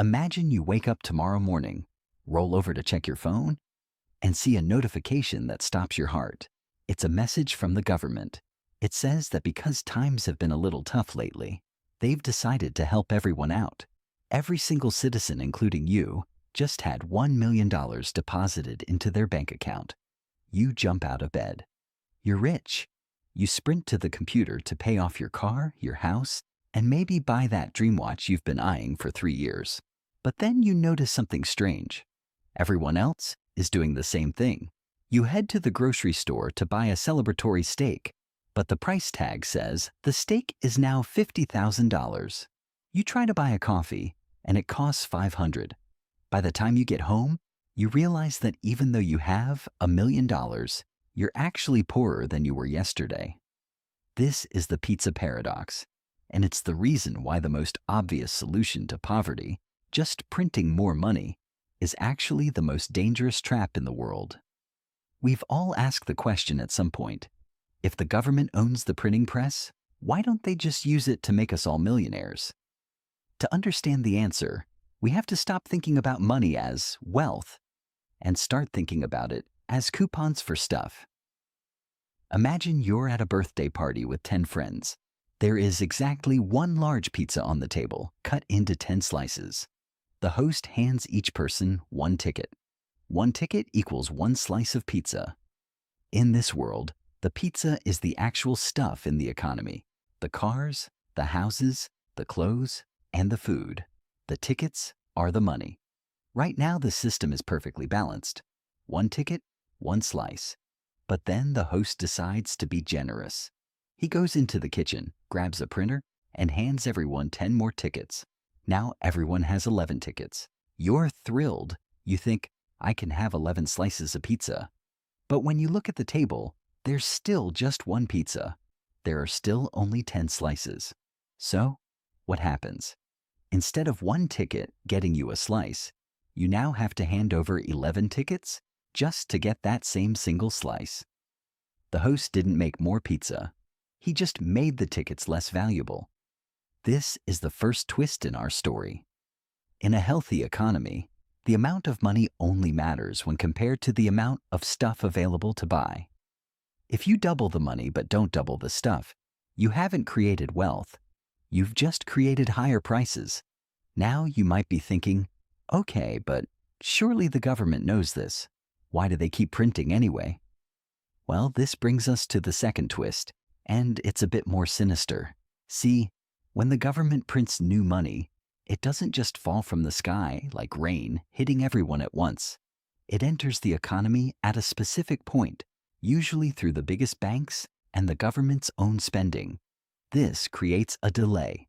Imagine you wake up tomorrow morning, roll over to check your phone, and see a notification that stops your heart. It's a message from the government. It says that because times have been a little tough lately, they've decided to help everyone out. Every single citizen, including you, just had $1 million deposited into their bank account. You jump out of bed. You're rich. You sprint to the computer to pay off your car, your house, and maybe buy that dream watch you've been eyeing for 3 years. But then you notice something strange. Everyone else is doing the same thing. You head to the grocery store to buy a celebratory steak, but the price tag says the steak is now $50,000. You try to buy a coffee, and it costs $500. By the time you get home, you realize that even though you have $1 million, you're actually poorer than you were yesterday. This is the pizza paradox, and it's the reason why the most obvious solution to poverty, just printing more money, is actually the most dangerous trap in the world. We've all asked the question at some point, if the government owns the printing press, why don't they just use it to make us all millionaires? To understand the answer, we have to stop thinking about money as wealth and start thinking about it as coupons for stuff. Imagine you're at a birthday party with 10 friends. There is exactly one large pizza on the table, cut into 10 slices. The host hands each person one ticket. One ticket equals one slice of pizza. In this world, the pizza is the actual stuff in the economy. The cars, the houses, the clothes, and the food. The tickets are the money. Right now, the system is perfectly balanced. One ticket, one slice. But then the host decides to be generous. He goes into the kitchen, grabs a printer, and hands everyone 10 more tickets. Now everyone has 11 tickets. You're thrilled. You think, I can have 11 slices of pizza. But when you look at the table, there's still just one pizza. There are still only 10 slices. So, what happens? Instead of one ticket getting you a slice, you now have to hand over 11 tickets just to get that same single slice. The host didn't make more pizza. He just made the tickets less valuable. This is the first twist in our story. In a healthy economy, the amount of money only matters when compared to the amount of stuff available to buy. If you double the money but don't double the stuff, you haven't created wealth. You've just created higher prices. Now you might be thinking, okay, but surely the government knows this. Why do they keep printing anyway? Well, this brings us to the second twist, and it's a bit more sinister. See, when the government prints new money, it doesn't just fall from the sky like rain, hitting everyone at once. It enters the economy at a specific point, usually through the biggest banks and the government's own spending. This creates a delay.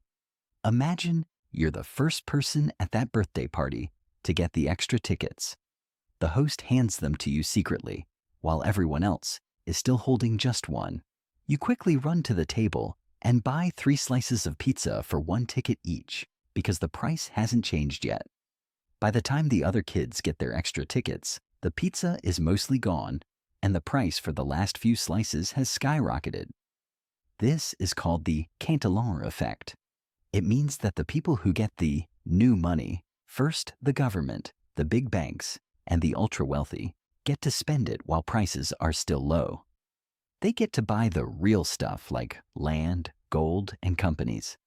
Imagine you're the first person at that birthday party to get the extra tickets. The host hands them to you secretly, while everyone else is still holding just one. You quickly run to the table and buy 3 slices of pizza for 1 ticket each, because the price hasn't changed yet. By the time the other kids get their extra tickets, the pizza is mostly gone, and the price for the last few slices has skyrocketed. This is called the Cantillon Effect. It means that the people who get the new money, first the government, the big banks, and the ultra-wealthy, get to spend it while prices are still low. They get to buy the real stuff like land, gold, and companies.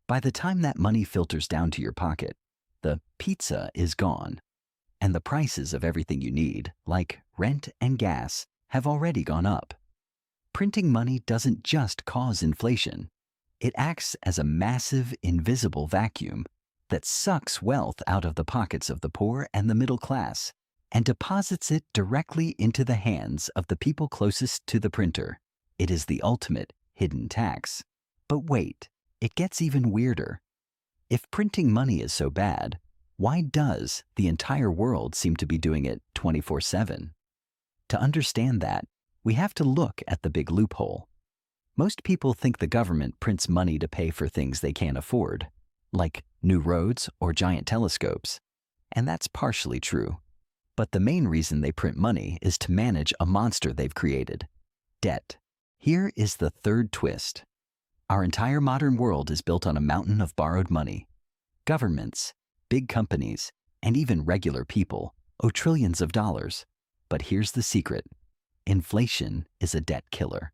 By the time that money filters down to your pocket, the pizza is gone, and the prices of everything you need, like rent and gas, have already gone up. Printing money doesn't just cause inflation. It acts as a massive, invisible vacuum that sucks wealth out of the pockets of the poor and the middle class and deposits it directly into the hands of the people closest to the printer. It is the ultimate hidden tax. But wait, it gets even weirder. If printing money is so bad, why does the entire world seem to be doing it 24/7? To understand that, we have to look at the big loophole. Most people think the government prints money to pay for things they can't afford, like new roads or giant telescopes. And that's partially true. But the main reason they print money is to manage a monster they've created: debt. Here is the third twist. Our entire modern world is built on a mountain of borrowed money. Governments, big companies, and even regular people owe trillions of dollars. But here's the secret. Inflation is a debt killer.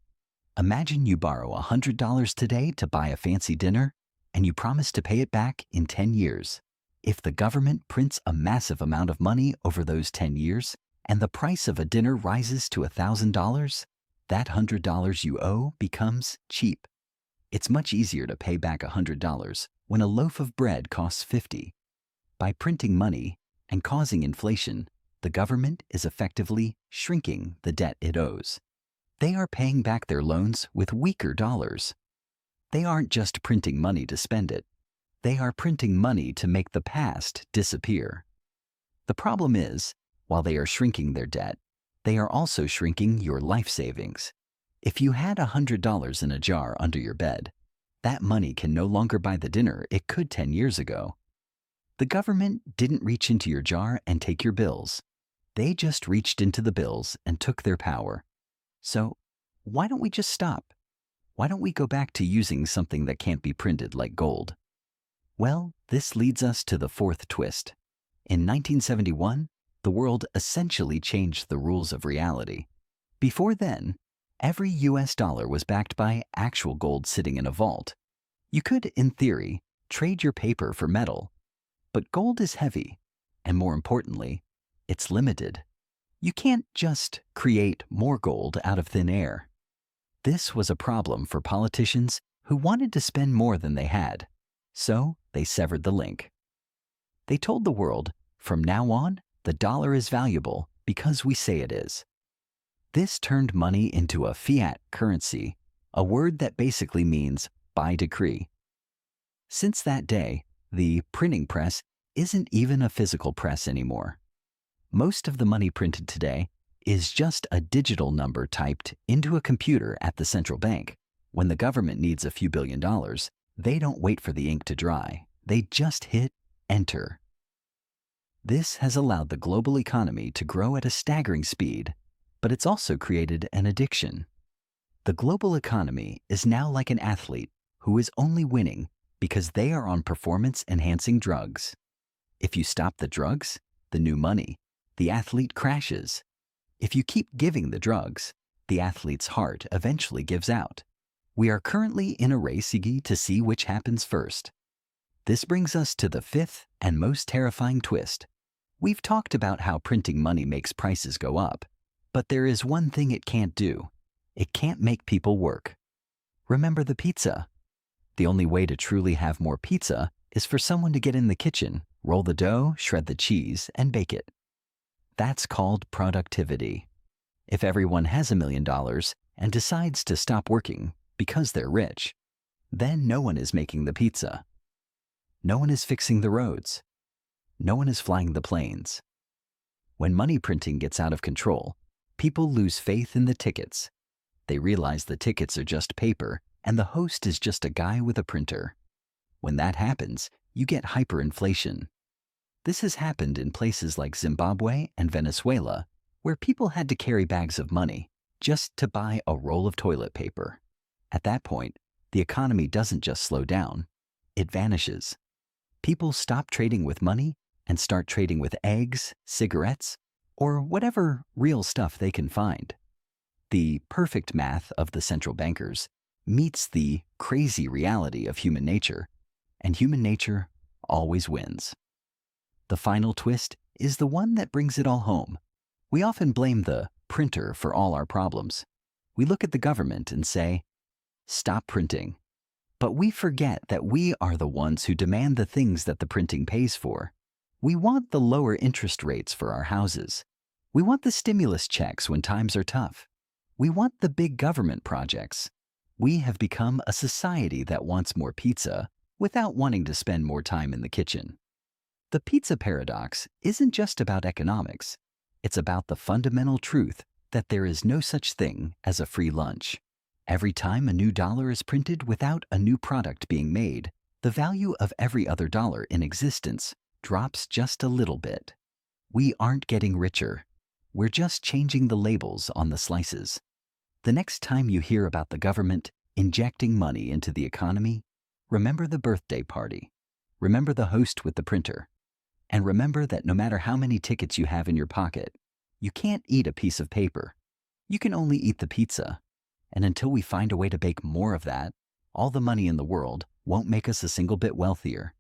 Imagine you borrow $100 today to buy a fancy dinner, and you promise to pay it back in 10 years. If the government prints a massive amount of money over those 10 years, and the price of a dinner rises to $1,000, that $100 you owe becomes cheap. It's much easier to pay back $100 when a loaf of bread costs $50. By printing money and causing inflation, the government is effectively shrinking the debt it owes. They are paying back their loans with weaker dollars. They aren't just printing money to spend it. They are printing money to make the past disappear. The problem is, while they are shrinking their debt, they are also shrinking your life savings. If you had $100 in a jar under your bed, that money can no longer buy the dinner it could 10 years ago. The government didn't reach into your jar and take your bills. They just reached into the bills and took their power. So, why don't we just stop? Why don't we go back to using something that can't be printed like gold? Well, this leads us to the fourth twist. In 1971, the world essentially changed the rules of reality. Before then, every US dollar was backed by actual gold sitting in a vault. You could, in theory, trade your paper for metal. But gold is heavy, and more importantly, it's limited. You can't just create more gold out of thin air. This was a problem for politicians who wanted to spend more than they had, so they severed the link. They told the world, from now on, the dollar is valuable because we say it is. This turned money into a fiat currency, a word that basically means by decree. Since that day, the printing press isn't even a physical press anymore. Most of the money printed today is just a digital number typed into a computer at the central bank. When the government needs a few $billion, they don't wait for the ink to dry. They just hit enter. This has allowed the global economy to grow at a staggering speed, but it's also created an addiction. The global economy is now like an athlete who is only winning because they are on performance-enhancing drugs. If you stop the drugs, the new money, the athlete crashes. If you keep giving the drugs, the athlete's heart eventually gives out. We are currently in a race to see which happens first. This brings us to the fifth and most terrifying twist. We've talked about how printing money makes prices go up, but there is one thing it can't do. It can't make people work. Remember the pizza? The only way to truly have more pizza is for someone to get in the kitchen, roll the dough, shred the cheese, and bake it. That's called productivity. If everyone has $1 million and decides to stop working because they're rich, then no one is making the pizza. No one is fixing the roads. No one is flying the planes. When money printing gets out of control, people lose faith in the tickets. They realize the tickets are just paper and the host is just a guy with a printer. When that happens, you get hyperinflation. This has happened in places like Zimbabwe and Venezuela, where people had to carry bags of money just to buy a roll of toilet paper. At that point, the economy doesn't just slow down, it vanishes. People stop trading with money and start trading with eggs, cigarettes, or whatever real stuff they can find. The perfect math of the central bankers meets the crazy reality of human nature, and human nature always wins. The final twist is the one that brings it all home. We often blame the printer for all our problems. We look at the government and say, "Stop printing." But we forget that we are the ones who demand the things that the printing pays for. We want the lower interest rates for our houses. We want the stimulus checks when times are tough. We want the big government projects. We have become a society that wants more pizza without wanting to spend more time in the kitchen. The pizza paradox isn't just about economics. It's about the fundamental truth that there is no such thing as a free lunch. Every time a new dollar is printed without a new product being made, the value of every other dollar in existence drops just a little bit. We aren't getting richer. We're just changing the labels on the slices. The next time you hear about the government injecting money into the economy, remember the birthday party. Remember the host with the printer. And remember that no matter how many tickets you have in your pocket, you can't eat a piece of paper. You can only eat the pizza. And until we find a way to bake more of that, all the money in the world won't make us a single bit wealthier.